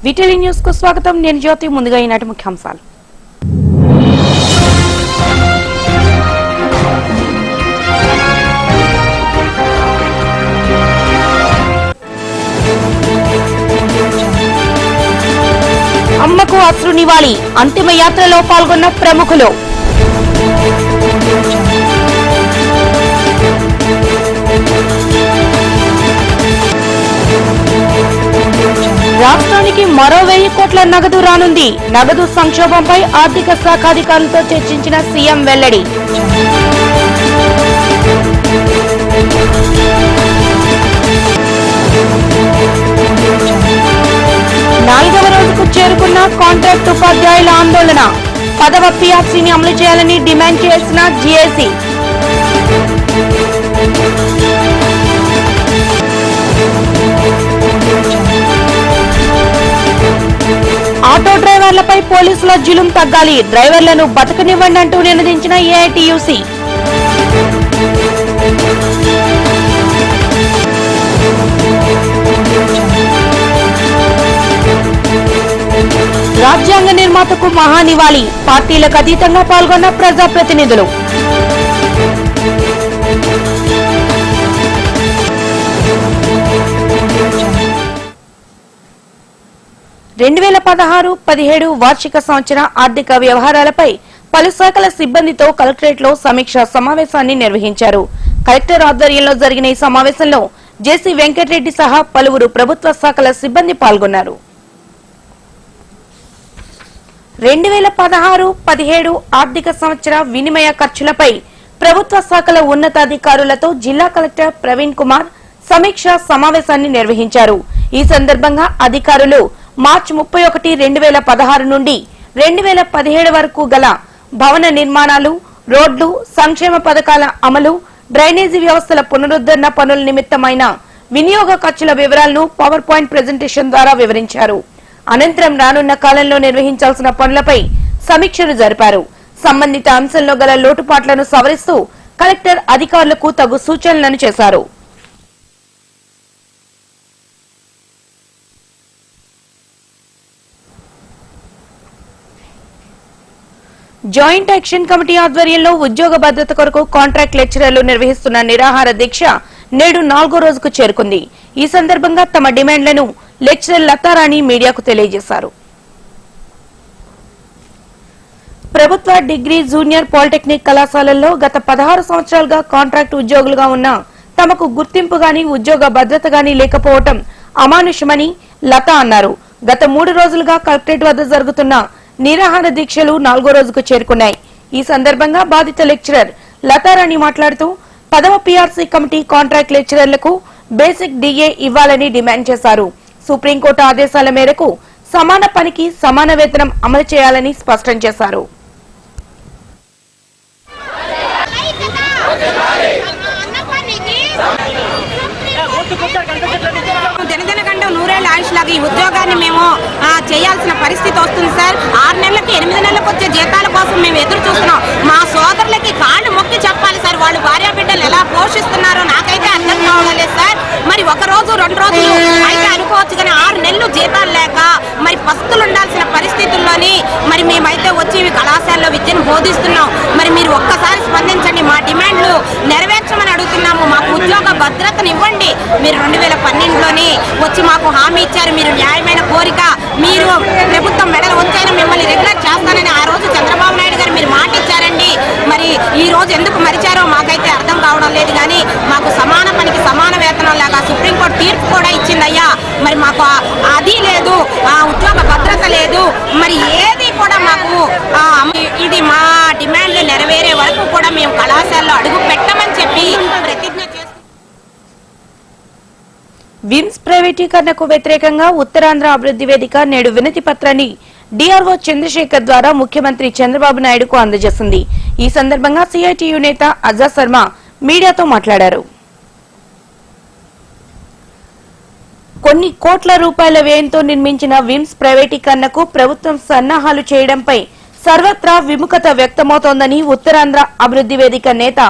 VTV news కు స్వాగతం. నేను జ్యోతి. ముందుగా ఈనాటి ముఖ్యాంశాలు. అమ్మకు అశ్రు నివాళి. అంతిమ యాత్రలో పాల్గొన్న ప్రముఖులు. రాష్ట్రానికి మరో 1000 కోట్ల నగదు రానుంది. నగదు సంక్షోభంపై ఆర్థిక శాఖ అధికారులతో చర్చించిన సీఎం వెల్లడి. నాలుగవ రోజుకు చేరుకున్న కాంట్రాక్ట్ ఉపాధ్యాయుల ఆందోళన. పదవ పీఆర్సీని అమలు చేయాలని డిమాండ్ చేసిన జేఏసీ. ఆటో డ్రైవర్లపై పోలీసుల జులుం తగ్గాలి. డ్రైవర్లను బతకనివ్వండి అంటూ నినదించిన ఏఐటీయూసీ. రాజ్యాంగ నిర్మాతకు మహానివాళి. పార్టీలకు అతీతంగా పాల్గొన్న ప్రజాప్రతినిధులు. రెండు 2016-17 వార్షిక సంవత్సర ఆర్థిక వ్యవహారాలపై పలు శాఖల సిబ్బందితో కలెక్టరేట్ లో సమీక్ష సమావేశాన్ని నిర్వహించారు. కలెక్టర్ ఆధ్వర్యంలో జరిగిన ఈ సమావేశంలో జేసీ వెంకటరెడ్డి సహా పలువురు ప్రభుత్వ శాఖల సిబ్బంది పాల్గొన్నారు. 2016-17 ఆర్థిక సంవత్సర వినిమయ ఖర్చులపై ప్రభుత్వ శాఖల ఉన్నతాధికారులతో జిల్లా కలెక్టర్ ప్రవీణ్ కుమార్ సమీక్ష సమావేశాన్ని నిర్వహించారు. ఈ సందర్భంగా అధికారులు మార్చి 31, 2016 నుండి 2017 వరకు గల భవన నిర్మాణాలు, రోడ్లు, సంక్షేమ పథకాల అమలు, డ్రైనేజీ వ్యవస్థల పునరుద్ధరణ పనుల నిమిత్తమైన వినియోగ ఖర్చుల వివరాలను పవర్ పాయింట్ ప్రెజెంటేషన్ ద్వారా వివరించారు. అనంతరం రానున్న కాలంలో నిర్వహించాల్సిన పనులపై సమీక్షలు జరిపారు. సంబంధిత అంశంలో గల లోటుపాట్లను సవరిస్తూ కలెక్టర్ అధికారులకు తగు సూచనలను చేశారు. జాయింట్ యాక్షన్ కమిటీ ఆధ్వర్యంలో ఉద్యోగ భద్రత కొరకు కాంట్రాక్ట్ లెక్చరర్లు నిర్వహిస్తున్న నిరాహార దీక్ష నేడు 4వ రోజుకు చేరుకుంది. ఈ సందర్భంగా తమ డిమాండ్లను లెక్చరర్ లతారాణి మీడియాకు తెలియజేశారు. ప్రభుత్వ డిగ్రీ, జూనియర్ పాలిటెక్నిక్ కళాశాలల్లో గత 16 సంవత్సరాలుగా కాంట్రాక్ట్ ఉద్యోగులుగా ఉన్న తమకు గుర్తింపు గాని, ఉద్యోగ భద్రత గాని లేకపోవటం అమానుషమని లత అన్నారు. గత 3 రోజులుగా కలెక్టరేట్ వద్ద జరుగుతున్న నిరాహార దీక్షలు 4వ రోజుకు చేరుకున్నాయి. ఈ సందర్భంగా బాధిత లెక్చరర్ లతారాణి మాట్లాడుతూ 10వ పీఆర్సీ కమిటీ కాంట్రాక్ట్ లెక్చరర్లకు బేసిక్ డిఏ ఇవ్వాలని డిమాండ్ చేశారు. సుప్రీంకోర్టు ఆదేశాల మేరకు సమాన పనికి సమాన వేతనం అమలు చేయాలని స్పష్టం చేశారు. ఈ ఉద్యోగాన్ని మేము చేయాల్సిన పరిస్థితి వస్తుంది సార్. 6 నెలలకి 8 నెలలకు వచ్చే జీతాల కోసం మేము ఎదురు చూస్తున్నాం. మా సోదరులకి కాళ్ళు మొక్కి చెప్పాలి సార్, వాళ్ళు భార్య బిడ్డలు ఎలా పోషిస్తున్నారో నాకైతే అర్థం కావలేదు సార్. మరి 1 రోజు 2 రోజులు అయితే అనుకోవచ్చు, కానీ 6 నెలలు జీతాలు లేక మరి పస్తులు ఉండాల్సిన పరిస్థితుల్లోని మరి మేమైతే వచ్చి కళాశాలలో విద్యను బోధిస్తున్నాం. మరి మీరు ఒక్కసారి స్పందించండి, మా డిమాండ్లు నెరవేర్చమని అడుగుతున్నాము. మాకు ఉద్యోగ భద్రతను ఇవ్వండి. మీరు 2012లోని వచ్చి మాకు హామీ ఇచ్చారు. మీరు న్యాయమైన కోరిక, మీరు ప్రభుత్వం మెడలు వచ్చైనా మిమ్మల్ని రెగ్యులర్ చేస్తానని ఆ రోజు చంద్రబాబు నాయుడు గారు మీరు మాట ఇచ్చారండి. మరి ఈ రోజు ఎందుకు మరిచారో మాకైతే అర్థం కావడం లేదు. కానీ మాకు సమాన పనికి సమాన వేతనం లాగా సుప్రీంకోర్టు తీర్పు కూడా ఇచ్చిందయ్యా. మరి మాకు అది లేదు, ఉద్యోగ భద్రత లేదు, మరి ఏది కూడా మాకు ఇది మా డిమాండ్లు నెరవేరే వరకు కూడా మేము కళాశాలలో అడుగు పెట్టమని చెప్పి ప్రతిజ్ఞ చేస్తాం. విమ్స్ ప్రైవేటీకరణకు వ్యతిరేకంగా ఉత్తరాంధ్ర అభివృద్ధి వేదిక నేడు వినతి పత్రాన్ని డిఆర్ఓ చంద్రశేఖర్ ద్వారా ముఖ్యమంత్రి చంద్రబాబు నాయుడుకు అందజేసింది. ఈ సందర్భంగా సిఐటియు నేత అజాద్ శర్మ మీడియాతో మాట్లాడారు. కొన్ని కోట్ల రూపాయల వ్యయంతో నిర్మించిన విమ్స్ ప్రైవేటీకరణకు ప్రభుత్వం సన్నాహాలు చేయడంపై సర్వత్రా విముఖత వ్యక్తమవుతోందని ఉత్తరాంధ్ర అభివృద్ధి వేదిక నేత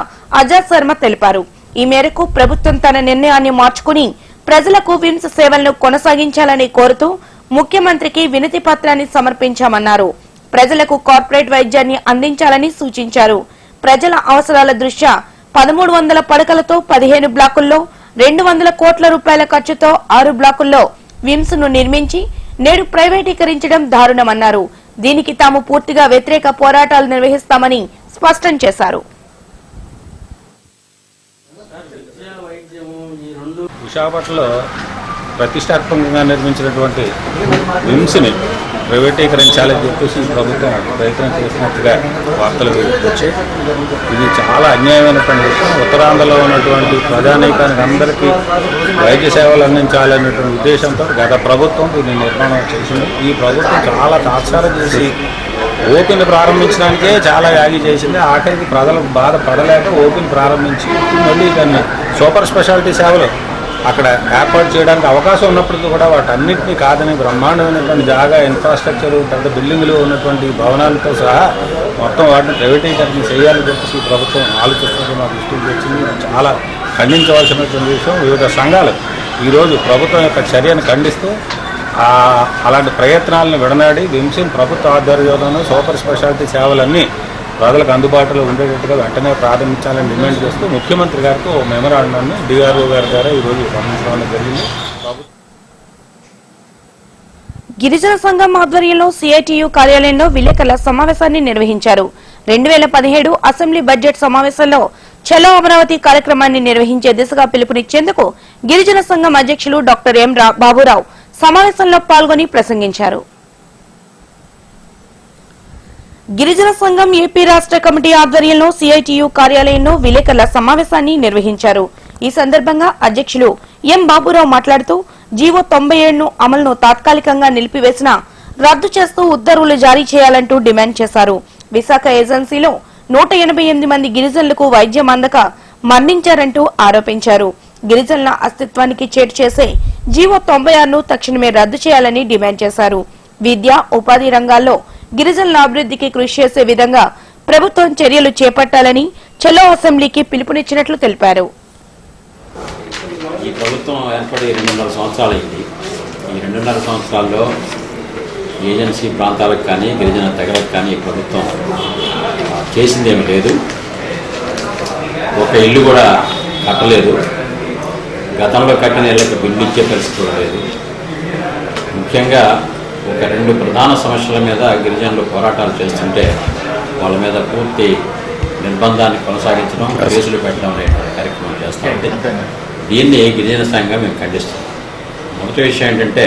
అజాద్ శర్మ తెలిపారు. ఈ మేరకు ప్రభుత్వం తన నిర్ణయాన్ని మార్చుకుని ప్రజలకు విమ్స్ సేవలను కొనసాగించాలని కోరుతూ ముఖ్యమంత్రికి వినతి పత్రాన్ని సమర్పించామన్నారు. ప్రజలకు కార్పొరేట్ వైద్యాన్ని అందించాలని సూచించారు. ప్రజల అవసరాల దృష్ట్యా 1300 పడకలతో 15 బ్లాకుల్లో 200 కోట్ల రూపాయల ఖర్చుతో 6 బ్లాకుల్లో విమ్స్ ను నిర్మించి నేడు ప్రైవేటీకరించడం దారుణమన్నారు. దీనికి తాము పూర్తిగా వ్యతిరేక పోరాటాలు నిర్వహిస్తామని స్పష్టం చేశారు. విశాఖపట్నంలో ప్రతిష్టాత్మకంగా నిర్మించినటువంటి విమ్స్ని ప్రైవేటీకరించాలని చెప్పేసి ఈ ప్రభుత్వం ప్రయత్నం చేసినట్టుగా వార్తలు వచ్చాయి. ఇది చాలా అన్యాయమైనటువంటి విషయం. ఉత్తరాంధ్రలో ఉన్నటువంటి ప్రజానీకానికి అందరికీ వైద్య సేవలు అందించాలనేటువంటి ఉద్దేశంతో గత ప్రభుత్వం దీన్ని నిర్మాణం చేసింది. ఈ ప్రభుత్వం చాలా తాత్సారం చేసి ఓపీని ప్రారంభించడానికే చాలా యాగి చేసింది. ఆఖరికి ప్రజలకు బాధ పడలేక ఓపీని ప్రారంభించి మళ్ళీ దాన్ని సూపర్ స్పెషాలిటీ సేవలు అక్కడ ఏర్పాటు చేయడానికి అవకాశం ఉన్నప్పటికీ కూడా వాటన్నింటినీ కాదని బ్రహ్మాండమైనటువంటి జాగా ఇన్ఫ్రాస్ట్రక్చర్ పెద్ద బిల్డింగులు ఉన్నటువంటి భవనాలతో సహా మొత్తం వాటిని ప్రైవేటీకరణ చేయాలని చెప్పేసి ఈ ప్రభుత్వం ఆలోచిస్తుంటే మా దృష్టికి వచ్చింది. చాలా ఖండించవలసినటువంటి విషయం. వివిధ సంఘాలు ఈరోజు ప్రభుత్వం యొక్క చర్యను ఖండిస్తూ అలాంటి ప్రయత్నాలను విడనాడి విమ్స్ని ప్రభుత్వ ఆధ్వర్యంలోనూ సూపర్ స్పెషాలిటీ సేవలన్నీ ప్రజలకు అందుబాటులో ఉండేటట్టుగా వెంటనే ప్రారంభించాలని డిమాండ్ చేస్తూ ముఖ్యమంత్రి గారికి ఓ మెమరాండాన్ని డిఆర్ఓ గారి ద్వారా ఈరోజు పంపించడం జరిగింది. గిరిజన సంఘం ఆధ్వర్యంలో సిఐటియు కార్యాలయంలో విలేకరుల సమావేశాన్ని నిర్వహించారు. 2017 అసెంబ్లీ బడ్జెట్ సమావేశంలో చలో అమరావతి కార్యక్రమాన్ని నిర్వహించే దిశగా పిలుపునిచ్చేందుకు గిరిజన సంఘం అధ్యక్షులు డాక్టర్ ఎం బాబురావు సమావేశంలో పాల్గొని ప్రసంగించారు. గిరిజన సంఘం ఏపీ రాష్ట్ర కమిటీ ఆధ్వర్యంలో సిఐటియు కార్యాలయంలో విలేకరుల సమావేశాన్ని నిర్వహించారు. ఈ సందర్భంగా అధ్యక్షులు ఎం బాబురావు మాట్లాడుతూ జీవో 97 అమలును తాత్కాలికంగా నిలిపివేసిన రద్దు చేస్తూ ఉత్తర్వులు జారీ చేయాలంటూ డిమాండ్ చేశారు. విశాఖ ఏజెన్సీలో 188 మంది గిరిజనులకు వైద్యం అందక మరణించారంటూ ఆరోపించారు. గిరిజనుల అస్తిత్వానికి చేటు చేసే జీవో 96ను తక్షణమే రద్దు చేయాలని డిమాండ్ చేశారు. విద్య, ఉపాధి రంగాల్లో గిరిజనుల అభివృద్ధికి కృషి చేసే విధంగా ప్రభుత్వం చర్యలు చేపట్టాలని చలో అసెంబ్లీకి పిలుపునిచ్చినట్లు తెలిపారు. ఈ ప్రభుత్వం ఏర్పడి 2.5 సంవత్సరాలైంది. ఈ 2.5 సంవత్సరాల్లో ఏజెన్సీ ప్రాంతాలకు కానీ గిరిజన తెగలకు కానీ ఈ ప్రభుత్వం చేసిందేమీ లేదు. ఒక ఇల్లు కూడా కట్టలేదు. గతంలో కట్టిన ఇళ్లకు బిల్లు ఇచ్చే పరిస్థితి కూడా లేదు. ముఖ్యంగా ఒక 2 ప్రధాన సమస్యల మీద గిరిజనులు పోరాటాలు చేస్తుంటే వాళ్ళ మీద పూర్తి నిర్బంధాన్ని కొనసాగించడం, కేసులు పెట్టడం అనేటువంటి కార్యక్రమం చేస్తూ ఉంటే దీన్ని గిరిజన సంఘం మేము ఖండిస్తాం. మొదటి విషయం ఏంటంటే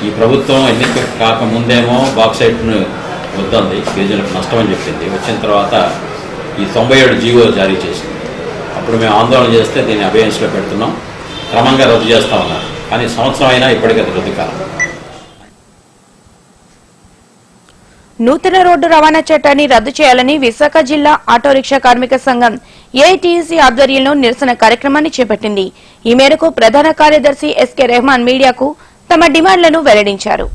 ఈ ప్రభుత్వం ఎన్నికలు కాకముందేమో బాక్సైట్ను వద్దంది, గిరిజనులకు నష్టం అని చెప్పింది. వచ్చిన తర్వాత ఈ 97 జీవో జారీ చేసింది. అప్పుడు మేము ఆందోళన చేస్తే దీన్ని అబేయన్స్లో పెడుతున్నాం. క్రమంగా రద్దు చేస్తూ ఉన్నారు. కానీ సంవత్సరం అయినా ఇప్పటికీ అది రద్దు కాలం. నూతన రోడ్డు రవాణా చట్టాన్ని రద్దు చేయాలని విశాఖ జిల్లా ఆటో రిక్షా కార్మిక సంఘం ఏఐటీయూసీ ఆధ్వర్యంలో నిరసన కార్యక్రమాన్ని చేపట్టింది. ఈ మేరకు ప్రధాన కార్యదర్శి ఎస్కే రెహమాన్ మీడియాకు తమ డిమాండ్లను వెల్లడించారు.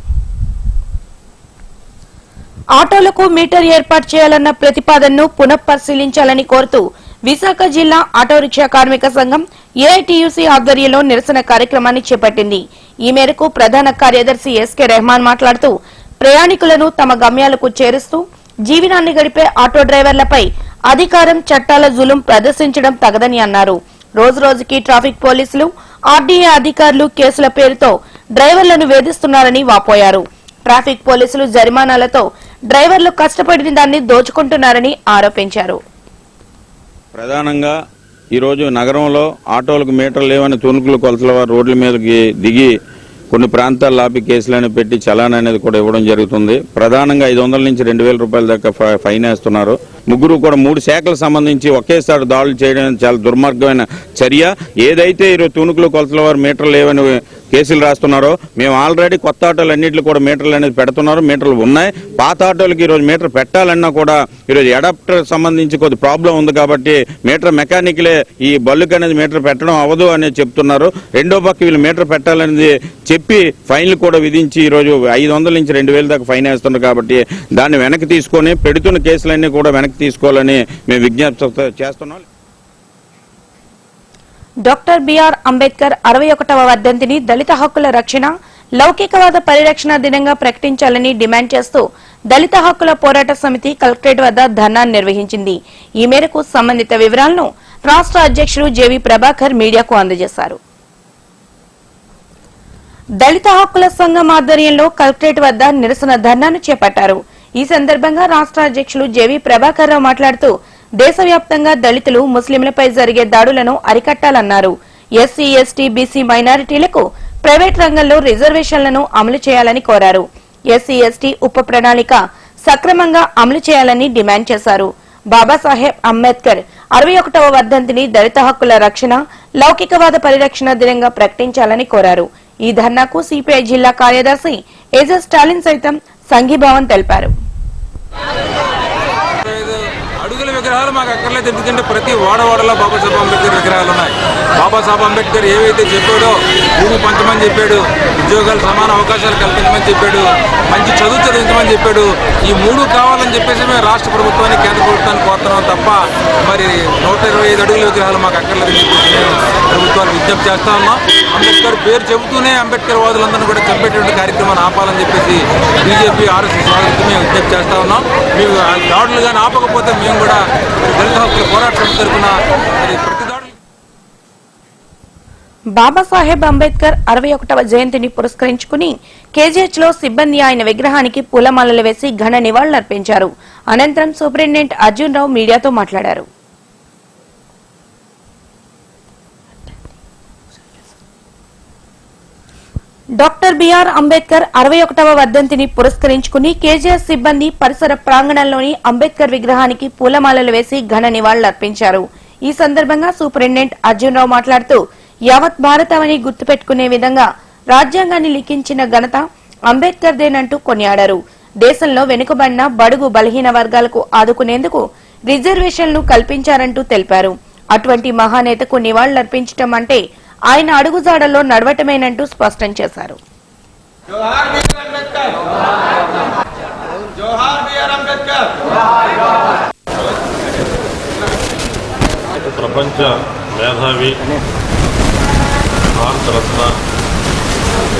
ఆటోలకు మీటర్ ఏర్పాటు చేయాలన్న ప్రతిపాదనను పునఃపరిశీలించాలని కోరుతూ విశాఖ జిల్లా ఆటో రిక్షా కార్మిక సంఘం ఏఐటీయూసీ ఆధ్వర్యంలో నిరసన కార్యక్రమాన్ని చేపట్టింది. ఈ మేరకు ప్రధాన కార్యదర్శి ఎస్కే రెహమాన్ మాట్లాడుతూ ప్రయాణికులను తమ గమ్యాలకు చేరుస్తూ జీవనాన్ని గడిపే ఆటో డ్రైవర్లపై అధికారం, చట్టాల జులుం ప్రదర్శించడం తగదని అన్నారు. రోజురోజుకి ట్రాఫిక్ పోలీసులు, ఆర్డీఏ అధికారులు కేసుల పేరుతో డ్రైవర్లను వేధిస్తున్నారని వాపోయారు. ట్రాఫిక్ పోలీసులు జరిమానాలతో డ్రైవర్లు కష్టపడిన దాన్ని దోచుకుంటున్నారని ఆరోపించారు. ప్రధానంగా ఈరోజు నగరంలో ఆటోలకు మీటర్లు లేవని తూనుకులు కొలతల వారు రోడ్ల మీదకి దిగి కొన్ని ప్రాంతాల్లో ఆపి కేసులను పెట్టి చలాన్ అనేది కూడా ఇవ్వడం జరుగుతుంది. ప్రధానంగా 500 నుంచి 2000 రూపాయల దాకా ఫైన్ వేస్తున్నారు. ముగ్గురు కూడా 3 శాఖలకు సంబంధించి ఒకేసారి దాడులు చేయడం చాలా దుర్మార్గమైన చర్య. ఏదైతే ఈరోజు తూనుకులు కొలతల వారు మీటర్లు లేవని కేసులు రాస్తున్నారో మేము ఆల్రెడీ కొత్త ఆటోలు అన్నింటిలో కూడా మీటర్లు అనేది పెడుతున్నారు. మీటర్లు ఉన్నాయి. పాత ఆటోలకి ఈరోజు మీటర్ పెట్టాలన్నా కూడా ఈరోజు అడాప్టర్ సంబంధించి కొద్ది ప్రాబ్లం ఉంది కాబట్టి మీటర్ మెకానిక్లే ఈ బల్లుకి అనేది మీటర్ పెట్టడం అవ్వదు అనేది చెప్తున్నారు. రెండో పక్క వీళ్ళు మీటర్ పెట్టాలనేది చెప్పి ఫైన్లు కూడా విధించి ఈరోజు 500 నుంచి 2000 దాకా ఫైన్ వేస్తున్నారు. కాబట్టి దాన్ని వెనక్కి తీసుకొని పెడుతున్న కేసులన్నీ కూడా వెనక్కి తీసుకోవాలని మేము విజ్ఞప్తి చేస్తున్నాం. డాక్టర్ బిఆర్ అంబేద్కర్ 61వ వర్ధంతిని దళిత హక్కుల రక్షణ, లౌకికవాద పరిరక్షణ దినంగా ప్రకటించాలని డిమాండ్ చేస్తూ దళిత హక్కుల పోరాట సమితి కలెక్టరేట్ వద్ద ధర్నాను నిర్వహించింది. ఈ మేరకు సంబంధిత వివరాలను రాష్ట్ర అధ్యక్షుడు జేవీ ప్రభాకర్ మీడియాకు అందజేశారు. దళిత హక్కుల సంఘం ఆధ్వర్యంలో కలెక్టరేట్ వద్ద నిరసన ధర్నాను చేపట్టారు. ఈ సందర్భంగా రాష్ట్ర అధ్యక్షులు జేవీ ప్రభాకర్ రావు మాట్లాడుతూ దేశవ్యాప్తంగా దళితులు ముస్లింలపై జరిగే దాడులను అరికట్టాలన్నారు. ఎస్సీ, ఎస్టీ, బీసీ మైనారిటీలకు ప్రైవేట్ రంగంలో రిజర్వేషన్లను అమలు చేయాలని కోరారు. ఎస్సీ, ఎస్టీ ఉప ప్రణాళిక సక్రమంగా అమలు చేయాలని డిమాండ్ చేశారు. బాబాసాహెబ్ అంబేద్కర్ 61వ వర్ధంతిని దళిత హక్కుల రక్షణ, లౌకికవాద పరిరక్షణ దినంగా ప్రకటించాలని కోరారు. ఈ ధర్నాకు సిపిఐ జిల్లా కార్యదర్శి ఏజస్ స్టాలిన్ సైతం సంఘీభావం తెలిపారు. అడుగుల విగ్రహాలు మాకు అక్కర్లేదు, ఎందుకంటే ప్రతి వాడవాడలో బాబాసాహెబ్ అంబేద్కర్ విగ్రహాలు ఉన్నాయి. బాబాసాహెబ్ అంబేద్కర్ ఏవైతే చెప్పాడో, భూమి పంచమని చెప్పాడు, ఉద్యోగాలు సమాన అవకాశాలు కల్పించమని చెప్పాడు, మంచి చదువు చదివించమని చెప్పాడు. ఈ 3 కావాలని చెప్పేసి మేము రాష్ట్ర ప్రభుత్వాన్ని, కేంద్ర ప్రభుత్వాన్ని కోరుతున్నాం తప్ప మరి 125 అడుగుల విగ్రహాలు మాకు అక్కర్లేదని చెప్పేసి మేము ప్రభుత్వాన్ని విజ్ఞప్తి చేస్తా ఉన్నాం. అంబేద్కర్ పేరు చెబుతూనే అంబేద్కర్ వాదులందరినీ కూడా చంపేటువంటి కార్యక్రమాన్ని ఆపాలని చెప్పేసి బీజేపీ, ఆర్ఎస్ఎస్ వాళ్ళకి మేము విజ్ఞప్తి చేస్తా ఉన్నాం. మేము దాడులు కానీ ఆపకపోతే మేము కూడా దళిత హక్కుల పోరాట సమితి తరఫున ప్రతి దాడులు. బాబాసాహెబ్ అంబేద్కర్ 61వ జయంతిని పురస్కరించుకుని కేజీహెచ్ లో సిబ్బంది ఆయన విగ్రహానికి పూలమాలలు వేసి ఘన నివాళులర్పించారు. అనంతరం సూపరింటెండెంట్ అర్జున్ రావు మీడియాతో మాట్లాడారు. డాక్టర్ బిఆర్ అంబేద్కర్ 61వ వర్ధంతిని పురస్కరించుకుని కేజీఎస్ సిబ్బంది పరిసర ప్రాంగణంలోని అంబేద్కర్ విగ్రహానికి పూలమాలలు వేసి ఘన నివాళులర్పించారు. ఈ సందర్భంగా సూపరింటెండెంట్ అర్జున్ రావు మాట్లాడుతూ యావత్ భారతావని గుర్తుపెట్టుకునే విధంగా రాజ్యాంగాన్ని లిఖించిన ఘనత అంబేద్కర్ దేనంటూ కొనియాడారు. దేశంలో వెనుకబడిన బడుగు బలహీన వర్గాలకు ఆదుకునేందుకు రిజర్వేషన్లు కల్పించారంటూ తెలిపారు. అటువంటి మహానేతకు నివాళులర్పించడం అంటే ఆయన అడుగుజాడల్లో నడవటమేనంటూ స్పష్టం చేశారు. ప్రపంచ మేధావి, భారతరత్న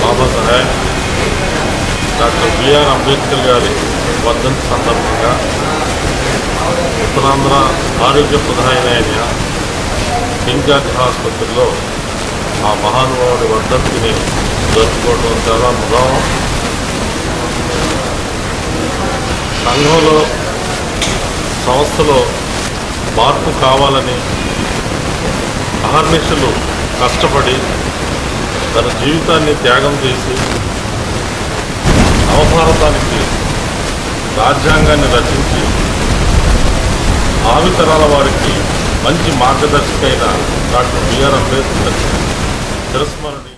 బాబాసాహెబ్ డాక్టర్ బిఆర్ అంబేద్కర్ గారి వర్ధంతి సందర్భంగా ఉత్తరాంధ్ర ఆరోగ్య ప్రధాన అయిన కింగ్ జార్జ్ ఆసుపత్రిలో ఆ మహానుభావుడి వర్ధంతిని జరుపుకోవడం చాలా ముదావం. సంఘంలో, సంస్థలో మార్పు కావాలని అహర్నిశలు కష్టపడి తన జీవితాన్ని త్యాగం చేసి నవభారతానికి రాజ్యాంగాన్ని రచించి భావితరాల వారికి మంచి మార్గదర్శకైన డాక్టర్ బిఆర్ అంబేద్కర్ తిరస్మరణి.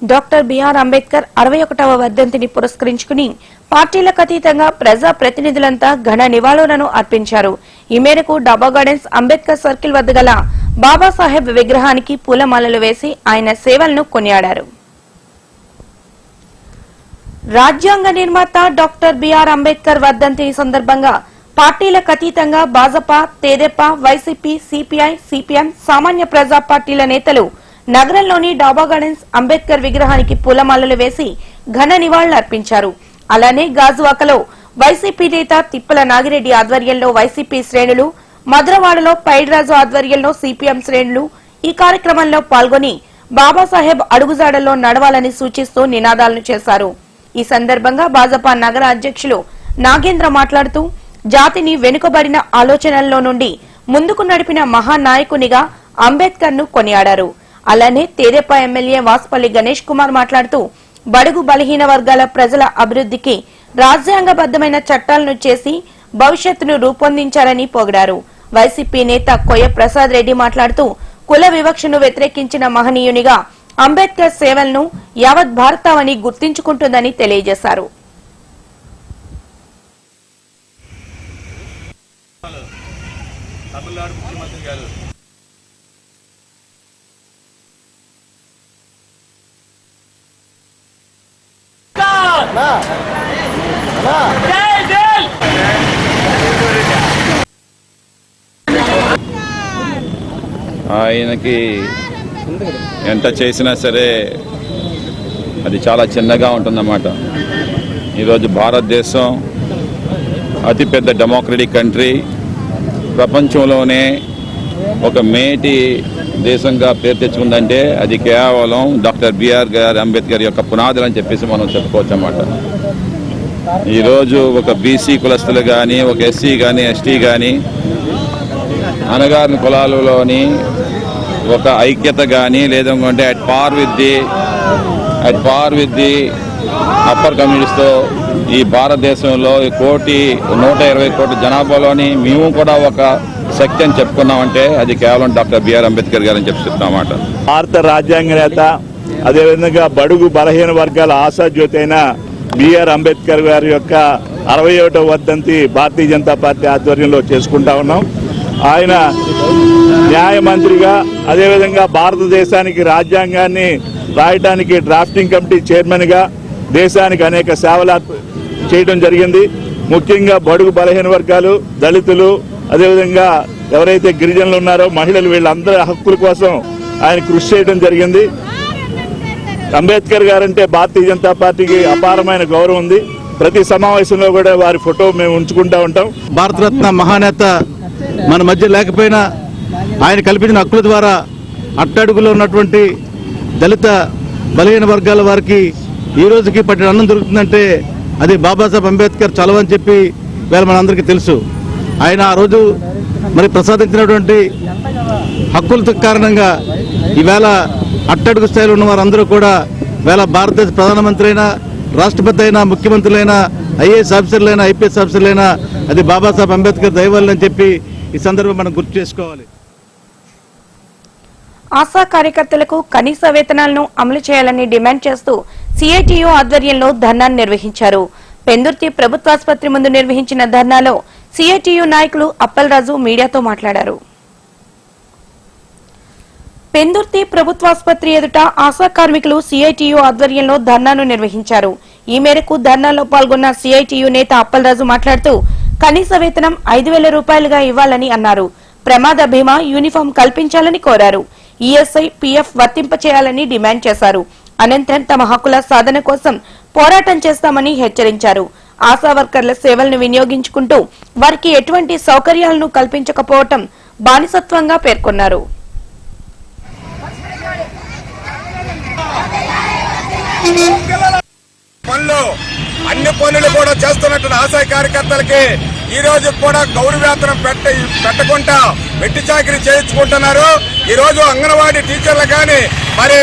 డాక్టర్ బిఆర్ అంబేద్కర్ 61వ వర్ధంతిని పురస్కరించుకుని పార్టీలకు అతీతంగా ప్రజా ప్రతినిధులంతా ఘన నివాళులను అర్పించారు. ఈ మేరకు డాబా గార్డెన్స్ అంబేద్కర్ సర్కిల్ వద్ద గల బాబాసాహెబ్ విగ్రహానికి పూలమాలలు వేసి ఆయన సేవలను కొనియాడారు. రాజ్యాంగ నిర్మాత డాక్టర్ బిఆర్ అంబేద్కర్ వర్ధంతి సందర్భంగా పార్టీలకు అతీతంగా భాజపా, తెదేపా, వైసీపీ, సిపిఐ, సిపిఎం, సామాన్య ప్రజా పార్టీల నేతలు నగరంలోని డాబా గార్డెన్స్ అంబేద్కర్ విగ్రహానికి పూలమాలలు వేసి ఘన నివాళులర్పించారు. అలానే గాజువాకలో వైసీపీ నేత తిప్పల నాగిరెడ్డి ఆధ్వర్యంలో వైసీపీ శ్రేణులు, మధురవాడలో పైడిరాజు ఆధ్వర్యంలో సిపిఎం శ్రేణులు ఈ కార్యక్రమంలో పాల్గొని బాబాసాహెబ్ అడుగుజాడల్లో నడవాలని సూచిస్తూ నినాదాలను చేశారు. ఈ సందర్భంగా భాజపా నగర అధ్యక్షులు నాగేంద్ర మాట్లాడుతూ జాతిని వెనుకబడిన ఆలోచనల్లో నుండి ముందుకు నడిపిన మహానాయకునిగా అంబేద్కర్ ను కొనియాడారు. అలానే తెదేపా ఎమ్మెల్యే వాసుపల్లి గణేష్ కుమార్ మాట్లాడుతూ బడుగు బలహీన వర్గాల ప్రజల అభివృద్ధికి రాజ్యాంగబద్దమైన చట్టాలను చేసి భవిష్యత్తును రూపొందించారని పొగిడారు. వైసీపీ నేత కొయ్య ప్రసాద్ రెడ్డి మాట్లాడుతూ కుల వివక్షను వ్యతిరేకించిన మహనీయునిగా అంబేద్కర్ సేవలను యావత్ భారతావని గుర్తించుకుంటుందని తెలియజేశారు. ఆయనకి ఎంత చేసినా సరే అది చాలా చిన్నగా ఉంటుందన్నమాట. ఈరోజు భారతదేశం అతిపెద్ద డెమోక్రటిక్ కంట్రీ, ప్రపంచంలోనే ఒక మేటి దేశంగా పేరు తెచ్చుకుందంటే అది కేవలం డాక్టర్ బిఆర్ అంబేద్కర్ యొక్క పునాదులు అని చెప్పేసి మనం చెప్పుకోవచ్చు అన్నమాట. ఈరోజు ఒక బీసీ కులస్తులు కానీ, ఒక ఎస్సీ కానీ, ఎస్టీ కానీ, అణగారిన కులాలలోని ఒక ఐక్యత కానీ, లేదంటే at par with the upper కమ్యూనిటీస్తో ఈ భారతదేశంలో 120 కోట్ల జనాభాలోని మేము కూడా ఒక శక్తి అని చెప్పుకున్నామంటే అది కేవలం డాక్టర్ బిఆర్ అంబేద్కర్ గారు అని చెప్తున్నమాట. భారత రాజ్యాంగ నేత, అదేవిధంగా బడుగు బలహీన వర్గాల ఆశాజ్యోతి అయిన బిఆర్ అంబేద్కర్ గారి యొక్క 61వ వర్ధంతి భారతీయ జనతా పార్టీ ఆధ్వర్యంలో చేసుకుంటా ఉన్నాం. ఆయన న్యాయమంత్రిగా, అదేవిధంగా భారతదేశానికి రాజ్యాంగాన్ని రాయటానికి డ్రాఫ్టింగ్ కమిటీ చైర్మన్గా దేశానికి అనేక సేవలు చేయడం జరిగింది. ముఖ్యంగా బడుగు బలహీన వర్గాలు, దళితులు, అదేవిధంగా ఎవరైతే గిరిజనులు ఉన్నారో మహిళలు, వీళ్ళందరి హక్కుల కోసం ఆయన కృషి చేయడం జరిగింది. అంబేద్కర్ గారంటే భారతీయ జనతా పార్టీకి అపారమైన గౌరవం ఉంది. ప్రతి సమావేశంలో కూడా వారి ఫోటో మేము ఉంచుకుంటూ ఉంటాం. భారతరత్న మహానేత మన మధ్య లేకపోయినా ఆయన కల్పించిన హక్కుల ద్వారా అట్టడుగులో ఉన్నటువంటి దళిత బలహీన వర్గాల వారికి ఈ రోజుకి పట్టిన అన్నం దొరుకుతుందంటే అది బాబాసాహెబ్ అంబేద్కర్ చలవని చెప్పి వేళ మనందరికీ తెలుసు. ఆయన ఆ రోజు మరి ప్రసాదించినటువంటి హక్కుల కారణంగా ఈవేళ అట్టడుగు స్థాయిలో ఉన్న వారందరూ కూడా వేళ భారతదేశ ప్రధానమంత్రి అయినా, రాష్ట్రపతి అయినా, ముఖ్యమంత్రులైనా, ఐఏఎస్ ఆఫీసర్లైనా, ఐపీఎస్ ఆఫీసర్లైనా అది బాబాసాహెబ్ అంబేద్కర్ దయవల్లని చెప్పి ఈ సందర్భం మనం గుర్తు చేసుకోవాలి. ఆశా కార్యకర్తలకు కనీస వేతనాలను అమలు చేయాలని డిమాండ్ చేస్తూ సిఐటియు ఆధ్వర్యంలో ధర్నాను నిర్వహించారు. పెందుర్తి ప్రభుత్వాసుపత్రి ముందు నిర్వహించిన ధర్నాలో సిఐటియు నాయకులు అప్పలరాజు మీడియాతో మాట్లాడారు. పెందుర్తి ప్రభుత్వాసుపత్రి ఎదుట ఆశా కార్మికులు సిఐటియు ఆధ్వర్యంలో ధర్నాను నిర్వహించారు. ఈ మేరకు ధర్నాలో పాల్గొన్న సిఐటియు నేత అప్పలరాజు మాట్లాడుతూ కనీస వేతనం 5,000 రూపాయలుగా ఇవ్వాలని అన్నారు. ప్రమాద బీమా, యూనిఫామ్ కల్పించాలని కోరారు. ఈఎస్ఐ, పీఎఫ్ వర్తింప చేయాలని డిమాండ్ చేశారు. అనంతరం తమ హక్కుల సాధన కోసం పోరాటం చేస్తామని హెచ్చరించారు. ఆశా వర్కర్ల సేవలను వినియోగించుకుంటూ వారికి ఎటువంటి సౌకర్యాలను కల్పించకపోవటం బానిసత్వంగా పేర్కొన్నారు. అన్ని పనులు కూడా చేస్తున్నట్టు ఆశా కార్యకర్తలకి ఈ రోజు కూడా గౌరవేతనం పెట్టకుండా వెట్టి చాకరీ చేయించుకుంటున్నారు. ఈ రోజు అంగన్వాడీ టీచర్లకు కానీ, మరి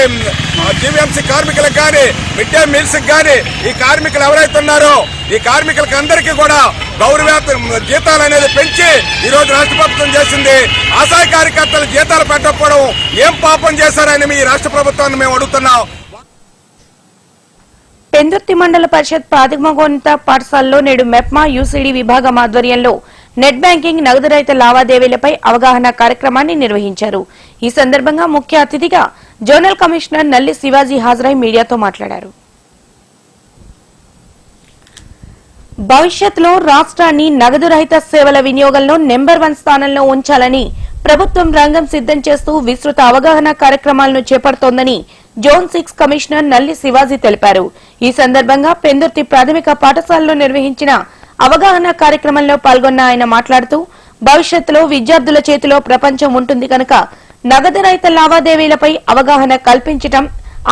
జీవీఎంసీ కార్మికులకు కానీ, మిడ్ డే మీల్స్ కానీ ఈ కార్మికులు ఎవరైతే ఉన్నారో ఈ కార్మికులకి అందరికీ కూడా గౌరవేతనం జీతాలు అనేది పెంచి ఈ రోజు రాష్ట్ర ప్రభుత్వం చేసింది. ఆశా కార్యకర్తలు జీతాలు పెట్టకపోవడం ఏం పాపం చేశారని మీ రాష్ట్ర ప్రభుత్వాన్ని మేము అడుగుతున్నాం. పెందుర్తి మండల పరిషత్ ప్రాథమికోన్నత పాఠశాలలో నేడు మెప్మా యూసీడీ విభాగం ఆధ్వర్యంలో నెట్ బ్యాంకింగ్, నగదు రహిత లావాదేవీలపై అవగాహన కార్యక్రమాన్ని నిర్వహించారు. ఈ సందర్భంగా ముఖ్య అతిథిగా జోనల్ కమిషనర్ నల్లి శివాజీ హాజరై మీడియాతో మాట్లాడారు. భవిష్యత్తులో రాష్ట్రాన్ని నగదు రహిత సేవల వినియోగంలో నెంబర్ 1 స్థానంలో ఉంచాలని ప్రభుత్వం రంగం సిద్ధం చేస్తూ విస్తృత అవగాహన కార్యక్రమాలను చేపడుతోందని జోన్ 6 కమిషనర్ నల్లి శివాజీ తెలిపారు. ఈ సందర్భంగా పెందుర్తి ప్రాథమిక పాఠశాలలో నిర్వహించిన అవగాహన కార్యక్రమంలో పాల్గొన్న ఆయన మాట్లాడుతూ భవిష్యత్తులో విద్యార్థుల చేతిలో ప్రపంచం ఉంటుంది కనుక నగదు రహిత లావాదేవీలపై అవగాహన కల్పించడం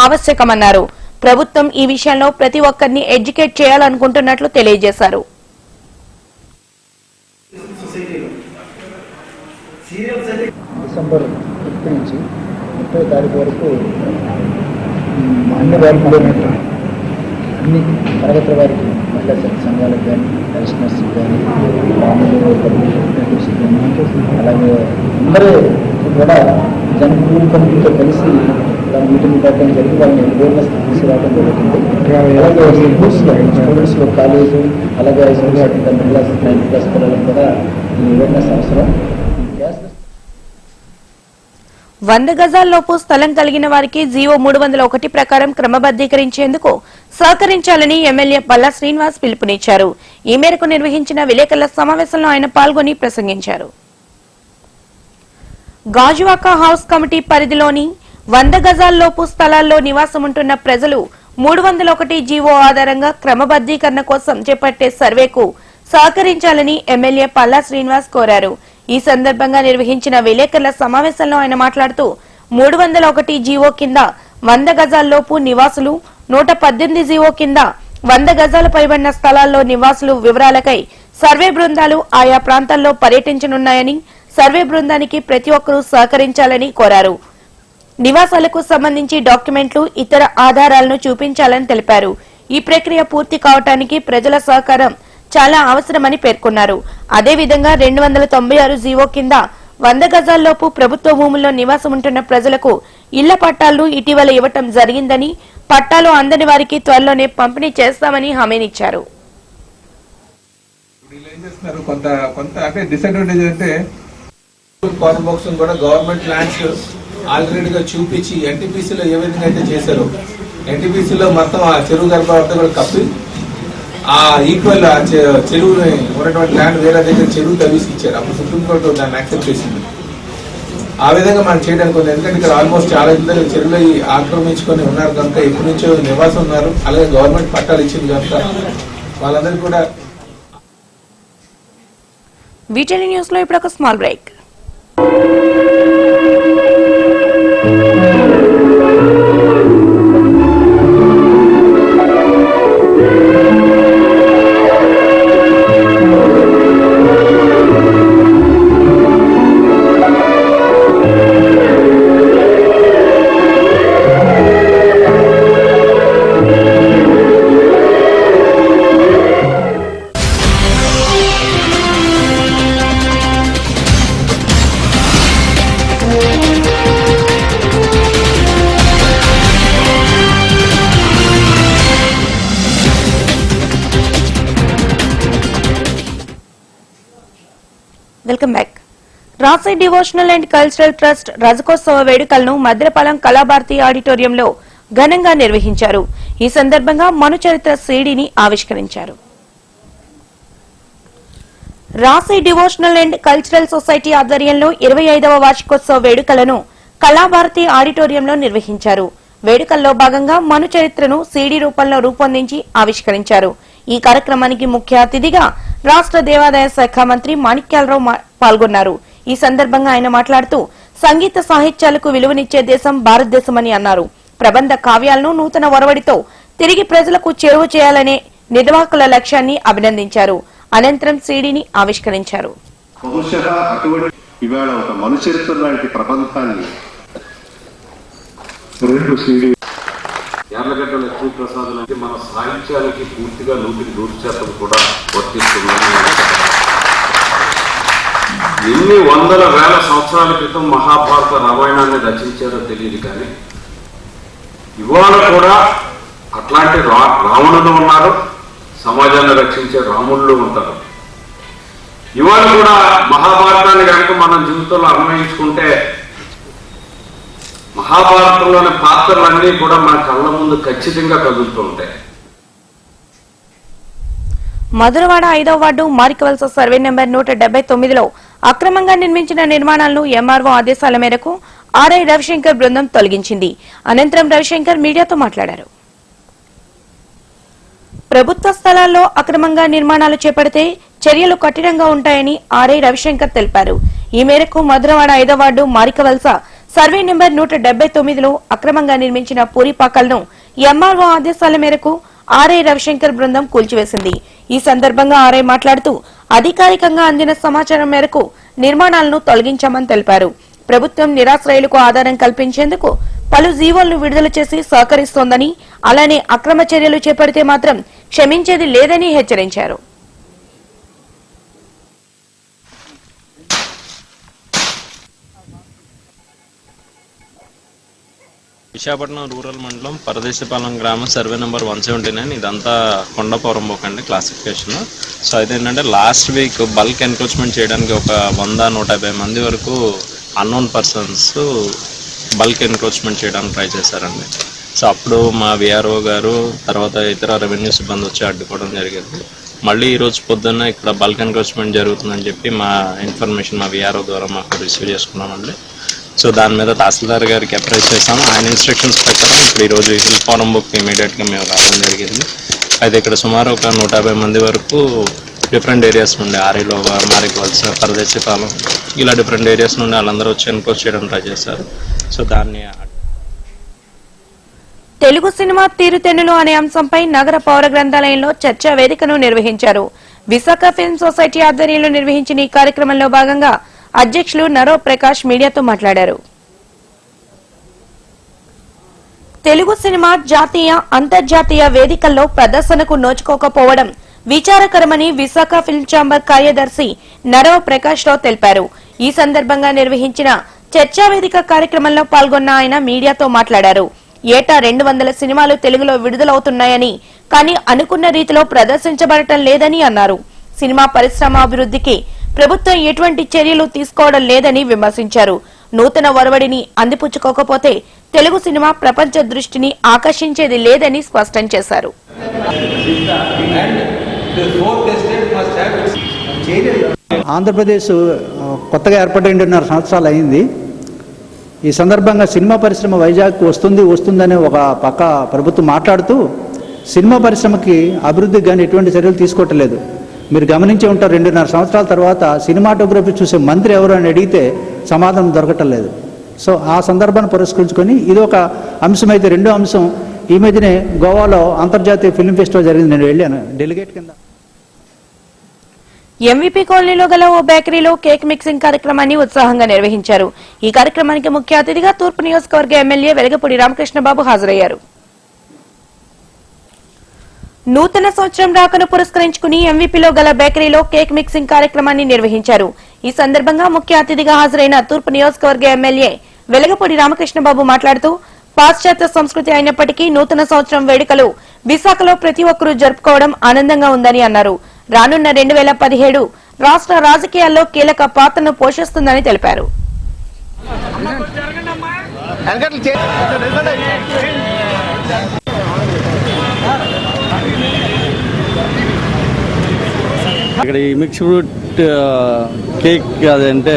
ఆవశ్యకమన్నారు. ప్రభుత్వం ఈ విషయంలో ప్రతి ఒక్కరిని ఎడ్యుకేట్ చేయాలనుకుంటున్నట్లు తెలియజేశారు. డిసెంబర్ 1 నుంచి 30వ తారీఖు వరకు అన్ని వర్గాలు, అన్ని తరగతుల వారికి, మహిళా సంఘాలకు కానీ, కమిషనర్స్కి కానీ, అలాగే అందరూ కూడా జనరల్ కమిటీతో కలిసి మీటింగ్ పెట్టడం జరిగి వాళ్ళని అవేర్నెస్ తీసుకురావడం జరుగుతుంది. అలాగే స్టూడెంట్స్లో కాలేజు, అలాగే 10th క్లాస్ 9th క్లాస్ పిల్లలకు కూడా ఈ అవేర్నెస్ అవసరం. 100 గజాల్లోపు స్థలం కలిగిన వారికి జీవో 301 ప్రకారం క్రమబద్దీకరించేందుకు సహకరించాలని ఎమ్మెల్యే పల్లా శ్రీనివాస్ పిలుపునిచ్చారు. ఈ మేరకు నిర్వహించిన విలేకరుల సమావేశంలో ఆయన పాల్గొని ప్రసంగించారు. గాజువాక హౌస్ కమిటీ పరిధిలోని 100 గజాల్లోపు స్థలాల్లో నివాసముంటున్న ప్రజలు 301 జీవో ఆధారంగా క్రమబద్దీకరణ కోసం చేపట్టే సర్వేకు సహకరించాలని ఎమ్మెల్యే పల్లా శ్రీనివాస్ కోరారు. ఈ సందర్భంగా నిర్వహించిన విలేకరుల సమావేశంలో ఆయన మాట్లాడుతూ 301 జీవో కింద 100 గజాల్లోపు నివాసులు, 118 జీవో కింద 100 గజాలు పైబడిన స్థలాల్లో నివాసులు వివరాలకై సర్వే బృందాలు ఆయా ప్రాంతాల్లో పర్యటించనున్నాయని, సర్వే బృందానికి ప్రతి ఒక్కరూ సహకరించాలని కోరారు. నివాసాలకు సంబంధించి డాక్యుమెంట్లు, ఇతర ఆధారాలను చూపించాలని తెలిపారు. ఈ ప్రక్రియ పూర్తి కావడానికి ప్రజల సహకారం చాలా అవసరమని పేర్కొన్నారు. అదేవిధంగా 296 జీవో కింద 100 గజాల్లోపు ప్రభుత్వ భూముల్లో నివాసముంటున్న ప్రజలకు ఇళ్ల పట్టాలను ఇటీవల ఇవ్వటం జరిగిందని, పట్టాలు అందని వారికి త్వరలోనే పంపిణీ చేస్తామని హామీనిచ్చారు. కొంత అంటే డిసడ్వాంటేజ్ అంటే కార్నర్ బాక్స్ కూడా గవర్నమెంట్ ల్యాండ్స్ ఆల్రెడీగా చూపించి ఎన్టీపీసీలో ఏ విధంగా అయితే చేశారో, ఎన్టీపీసీలో మొత్తం ఆ చెరువు గర్భాలతో కూడా కప్పి ఆ ఈక్వల్ చెరువుని ఉన్నటువంటి ల్యాండ్ వేరే దగ్గర చెరువు తవ్వేసి ఇచ్చారు. అప్పుడు సుప్రీంకోర్టు దాన్ని యాక్సెప్ట్ చేసింది. ఆ విధంగా మనం చేయడానికి ఉంది. ఎందుకంటే ఇక్కడ ఆల్మోస్ట్ చాలా ఇద్దరు చెరువులు ఆక్రమించుకొని ఉన్నారు కనుక ఎప్పటి నుంచో నివాసం ఉన్నారు. అలాగే గవర్నమెంట్ పట్టాలు ఇచ్చింది కనుక వాళ్ళందరికీ కూడా. వీటీవీ న్యూస్ లో ఇప్పుడు ఒక స్మాల్ బ్రేక్. Welcome back. రాసై డివోషనల్ అండ్ కల్చరల్ ట్రస్ట్ రజకోత్సవ వేడుకలను మద్రపాలెం కళాభారతి ఆడిటోరియంలో ఘనంగా నిర్వహించారు. ఈ సందర్భంగా మనుచరిత్ర సీడీని ఆవిష్కరించారు. రాసై డివోషనల్ అండ్ కల్చరల్ సొసైటీ ఆధ్వర్యంలో 25వ వార్షికోత్సవ వేడుకలను కళాభారతి ఆడిటోరియంలో నిర్వహించారు. వేడుకల్లో భాగంగా మనుచరిత్రను సీడీ రూపంలో రూపొందించి ఆవిష్కరించారు. ఈ కార్యక్రమానికి ముఖ్య అతిథిగా రాష్ట్ర దేవాదాయ శాఖ మంత్రి మాణిక్యాలరావు పాల్గొన్నారు. ఈ సందర్భంగా ఆయన మాట్లాడుతూ సంగీత సాహిత్యాలకు విలువనిచ్చే దేశం భారతదేశమని అన్నారు. ప్రబంధ కావ్యాలను నూతన ఒరవడితో తిరిగి ప్రజలకు చేరువ చేయాలనే నిర్వాహకుల లక్ష్యాన్ని అభినందించారు. అనంతరం సీడీని ఆవిష్కరించారు. యార్లగడ్డ లక్ష్మీప్రసాద్ అంటే మన సాహిత్యాలకి పూర్తిగా 100% కూడా వర్తిస్తుందని ఎన్ని వందల వేల సంవత్సరాల క్రితం మహాభారత రామాయణాన్ని రచించారో తెలియదు, కానీ ఇవాళ కూడా అట్లాంటి రావణులు ఉన్నారు, సమాజాన్ని రక్షించే రాముళ్ళు ఉంటారు. ఇవాళ కూడా మహాభారతాన్ని కనుక మనం జీవితంలో అన్వయించుకుంటే మహాభారతంలోని పాత్రలన్నీ కూడా మన కళ్ళ ముందు ఖచ్చితంగా కదులుతూ ఉంటాయి. మధురవాడ 5వ వార్డు మారికవలస సర్వే నెంబర్ 179లో అక్రమంగా నిర్మించిన నిర్మాణాలను ఎంఆర్ఓ ఆదేశాల మేరకు ఆర్ఐ రవిశంకర్ బృందం తొలగించింది. అనంతరం రవిశంకర్ మీడియాతో మాట్లాడారు. ప్రభుత్వ స్థలాల్లో అక్రమంగా నిర్మాణాలు చేపడితే చర్యలు కఠినంగా ఉంటాయని ఆర్ఐ రవిశంకర్ తెలిపారు. ఈ మేరకు మధురవాడ 5వ వార్డు మారికవలస సర్వే నెంబర్ 179లో అక్రమంగా నిర్మించిన పూరిపాకలను ఎంఆర్ఓ ఆదేశాల మేరకు ఆర్ఐ రవిశంకర్ బృందం కూల్చివేసింది. ఈ సందర్భంగా ఆర్ఐ మాట్లాడుతూ అధికారికంగా అందిన సమాచారం మేరకు నిర్మాణాలను తొలగించామని తెలిపారు. ప్రభుత్వం నిరాశ్రయులకు ఆధారం కల్పించేందుకు పలు జీవోలను విడుదల చేసి సహకరిస్తోందని, అలానే అక్రమ చర్యలు చేపడితే మాత్రం క్షమించేది లేదని హెచ్చరించారు. విశాఖపట్నం రూరల్ మండలం పరదేశపాలెం గ్రామం సర్వే నెంబర్ 179. ఇదంతా కొండపురం బోకండి క్లాసిఫికేషన్. సో అదేంటంటే లాస్ట్ వీక్ బల్క్ ఎన్క్రోచ్మెంట్ చేయడానికి ఒక 100-150 మంది వరకు అన్నోన్ పర్సన్స్ బల్క్ ఎన్క్రోచ్మెంట్ చేయడానికి ట్రై చేశారండి. సో అప్పుడు మా విఆర్ఓ గారు తర్వాత ఇతర రెవెన్యూ సిబ్బంది వచ్చి అడ్డుకోవడం జరిగింది. మళ్ళీ ఈరోజు పొద్దున్న ఇక్కడ బల్క్ ఎన్క్రోచ్మెంట్ జరుగుతుందని చెప్పి మా ఇన్ఫర్మేషన్ మా విఆర్ఓ ద్వారా మాకు రిసీవ్ చేసుకున్నామండి. సో దాని మీద తహసీల్దార్ గారికి అప్రైజ్ చేసాం. ఆయన ఇన్స్ట్రక్షన్స్ ప్రకారం ఇప్పుడు ఈరోజు హిల్ ఫారం బుక్ ఇమీడియట్గా మేము రావడం జరిగింది. అయితే ఇక్కడ సుమారు ఒక 150 మంది వరకు డిఫరెంట్ ఏరియాస్ నుండి ఆరిలోగా, మారికవలస, పరదేశీపాలెం ఇలా డిఫరెంట్ ఏరియాస్ నుండి వాళ్ళందరూ వచ్చి ఎన్క్రోచ్ చేయడం ట్రై చేశారు. సో దాన్ని తెలుగు సినిమా తీరుతెన్నులు అనే అంశంపై నగర పౌర గ్రంథాలయంలో చర్చా వేదికను నిర్వహించారు. విశాఖ ఫిల్మ్ సొసైటీ ఆధ్వర్యంలో నిర్వహించిన ఈ కార్యక్రమంలో భాగంగా అధ్యక్షులు నరో ప్రకాష్ మీడియాతో మాట్లాడారు. తెలుగు సినిమా జాతీయ, అంతర్జాతీయ వేదికల్లో ప్రదర్శనకు నోచుకోకపోవడం విచారకరమని విశాఖ ఫిల్మ్ ఛాంబర్ కార్యదర్శి నరో ప్రకాష్ రావు తెలిపారు. ఈ సందర్భంగా నిర్వహించిన చర్చా వేదిక కార్యక్రమంలో పాల్గొన్న ఆయన మీడియాతో మాట్లాడారు. ఏటా 200 సినిమాలు తెలుగులో విడుదలవుతున్నాయని, కానీ అనుకున్న రీతిలో ప్రదర్శించబడటం లేదని అన్నారు. సినిమా పరిశ్రమ అభివృద్ధికి ప్రభుత్వం ఎటువంటి చర్యలు తీసుకోవడం లేదని విమర్శించారు. నూతన ఒరవడిని అందిపుచ్చుకోకపోతే తెలుగు సినిమా ప్రపంచ దృష్టిని ఆకర్షించేది లేదని స్పష్టం చేశారు. ఆంధ్రప్రదేశ్ కొత్తగా ఏర్పడి 2.5 సంవత్సరాలు అయింది. ఈ సందర్భంగా సినిమా పరిశ్రమ వైజాగ్ వస్తుందనే ఒక పక్క ప్రభుత్వం మాట్లాడుతూ సినిమా పరిశ్రమకి అభివృద్ధికి కానీ ఎటువంటి చర్యలు తీసుకోవట్లేదు. మీరు గమనించే ఉంటారు, 2.5 సంవత్సరాల తర్వాత సినిమాటోగ్రఫీ చూసే మంత్రి ఎవరు అని అడిగితే సమాధానం దొరకటం లేదు. సో ఆ సందర్భాన్ని పురస్కరించుకొని ఇది ఒక అంశం. అయితే రెండో అంశం, ఈ మధ్యనే గోవాలో అంతర్జాతీయ ఫిల్మ్ ఫెస్టివల్ జరిగింది. నేను వెళ్ళాను డెలిగేట్ కింద. ఎంవీపీ కాలనీలో గల ఓ బేకరీలో కేక్ మిక్సింగ్ కార్యక్రమాన్ని ఉత్సాహంగా నిర్వహించారు. ఈ కార్యక్రమానికి ముఖ్య అతిథిగా తూర్పు నియోజకవర్గ ఎమ్మెల్యే వెలగపూడి రామకృష్ణబాబు హాజరయ్యారు. నూతన సంవత్సరం రాకను పురస్కరించుకుని ఎంవీపీలో గల బేకరీలో కేక్ మిక్సింగ్ కార్యక్రమాన్ని నిర్వహించారు. ఈ సందర్భంగా ముఖ్య అతిథిగా హాజరైన తూర్పు నియోజకవర్గ ఎమ్మెల్యే వెలగపూడి రామకృష్ణబాబు మాట్లాడుతూ, పాశ్చాత్య సంస్కృతి అయినప్పటికీ నూతన సంవత్సరం వేడుకలు విశాఖలో ప్రతి ఒక్కరూ జరుపుకోవడం ఆనందంగా ఉందని అన్నారు. రానున్న 2017 రాష్ట్ర రాజకీయాల్లో కీలక పాత్రను పోషిస్తుందని తెలిపారు. ఇక్కడ ఈ మిక్స్ ఫ్రూట్ కేక్ అదంటే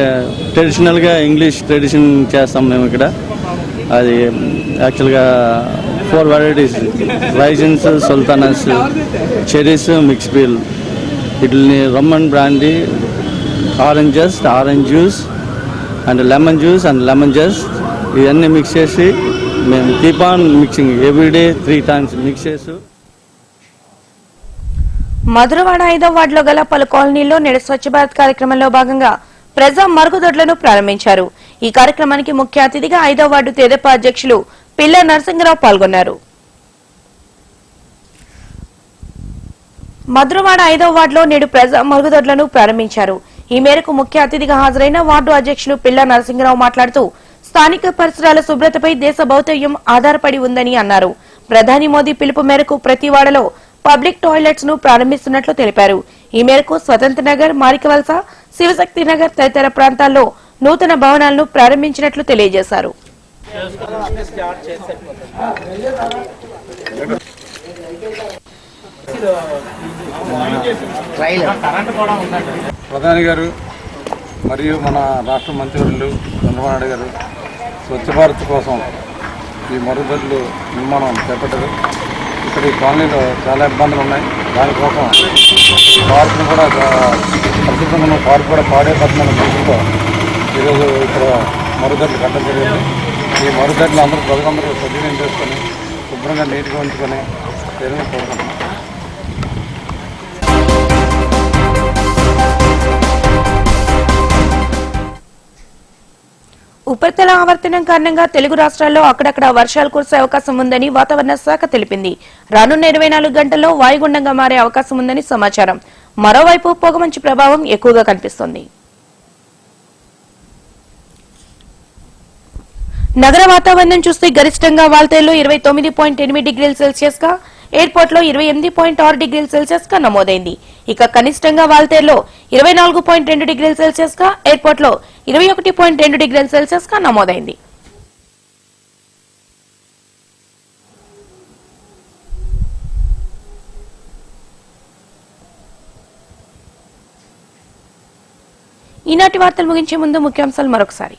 ట్రెడిషనల్గా ఇంగ్లీష్ ట్రెడిషన్ చేస్తాం మేము ఇక్కడ. అది యాక్చువల్గా 4 varieties, raisins, sultanas, cherries, mix peel, వీటిని rum and brandy, orange juice and lemon juice and lemon just ఇవన్నీ మిక్స్ చేసి మేము keep on mixing everyday 3 times mix చేసి. మధురవాడ 5వ వార్డులో గల పలు కాలనీల్లో నేడు స్వచ్ఛ భారత్ కార్యక్రమంలో భాగంగా ప్రజా మరుగుదొడ్లను ప్రారంభించారు. ఈ కార్యక్రమానికి ముఖ్య అతిథిగా 5వ వార్డు తెదేపా అధ్యక్షులు పిల్ల నరసింగరావు పాల్గొన్నారు. మధురవాడ 5వ వార్డులో నేడు ప్రజా మరుగుదొడ్లను ప్రారంభించారు. ఈ మేరకు ముఖ్య అతిథిగా హాజరైన వార్డు అధ్యక్షులు పిల్ల నరసింగరావు మాట్లాడుతూ, స్థానిక పరిసరాల శుభ్రతపై దేశ భౌతవ్యం ఆధారపడి ఉందని అన్నారు. ప్రధాని మోదీ పిలుపు మేరకు ప్రతి వాడలో పబ్లిక్ టాయిలెట్స్ ను ప్రారంభిస్తున్నట్లు తెలిపారు. ఈ మేరకు స్వతంత్ర నగర్, మారికవలస, శివశక్తి నగర్ తదితర ప్రాంతాల్లో నూతన భవనాలను ప్రారంభించినట్లు తెలియజేశారు. ప్రధాని గారు మరియు మన రాష్ట్ర మంత్రివర్యులు చంద్రబాబు నాయుడు గారు స్వచ్ఛ భారత్ కోసం ఈ మరుగుదొడ్లు నిర్మాణం చేపట్టారు. ఇక్కడ ఈ కాలనీలో చాలా ఇబ్బందులు ఉన్నాయి. దానికోసం పార్కును కూడా పరిశుభ్రంగా పార్కు కూడా పాడైపోతున్న దృష్టితో ఈరోజు ఇక్కడ మరుగుదొడ్లు కట్టడం జరిగింది. ఈ మరుగుదొడ్లు ప్రజలందరూ సద్వినియోగం చేసుకొని శుభ్రంగా నీట్గా ఉంచుకొని చేయాలని కోరుకుంటున్నాం. ఉపరితల ఆవర్తనం కారణంగా తెలుగు రాష్ట్రాల్లో అక్కడక్కడ వర్షాలు కురిసే అవకాశం ఉందని వాతావరణ శాఖ తెలిపింది. రానున్న 24 గంటల్లో వాయుగుండంగా మారే అవకాశం ఉందని సమాచారం. మరోవైపు పొగమంచు ప్రభావం ఎక్కువగా కనిపిస్తోంది. నగర వాతావరణం చూస్తే గరిష్టంగా వాల్తేరులో 29.8 డిగ్రీల సెల్సియస్ గా, ఎయిర్పోర్ట్ లో 28.6 డిగ్రీల సెల్సియస్ గా నమోదైంది. ఇక కనిష్టంగా వాల్తేరులో 24.2 డిగ్రీల సెల్సియస్ గా, ఎయిర్పోర్ట్ లో 21.2 డిగ్రీల సెల్సియస్ గా నమోదైంది. ఈనాటి వార్తలు ముగించే ముందు ముఖ్యాంశాలు మరొకసారి.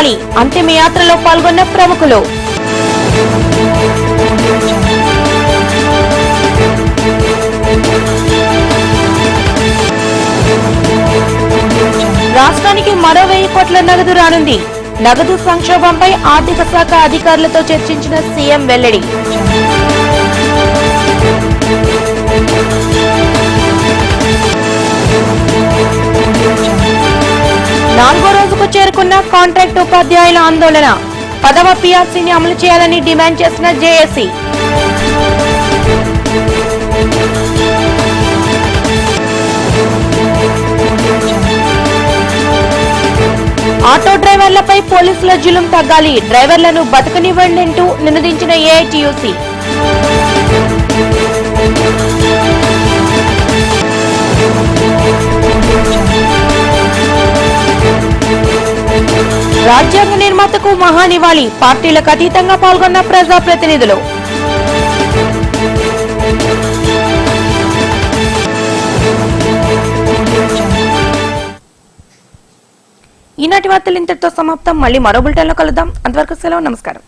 నివాళి, అంతిమయాత్రలో పాల్గొన్న ప్రముఖులు. రాష్ట్రానికి మరో 1000 కోట్ల నగదు రానుంది. నగదు సంక్షోభంపై ఆర్థిక శాఖ అధికారులతో చర్చించిన సీఎం వెల్లడి. నాలుగో రోజుకు చేరుకున్న కాంట్రాక్ట్ ఉపాధ్యాయుల ఆందోళన. 10వ పీఆర్సీని అమలు చేయాలని డిమాండ్ చేసిన జేఏసీ. ఆటో డ్రైవర్లపై పోలీసుల జులుం తగ్గాలి, డ్రైవర్లను బతకనివ్వండి అంటూ నినదించిన ఏఐటీయూసీ. రాజ్యాంగ నిర్మాతకు మహానివాళి, పార్టీలకు అతీతంగా పాల్గొన్న ప్రజాప్రతినిధులు. ఈనాటి వార్తలు ఇంతటితో సమాప్తం. మళ్ళీ మరో బులెటిన్లో కలుద్దాం. అంతవరకు సెలవు, నమస్కారం.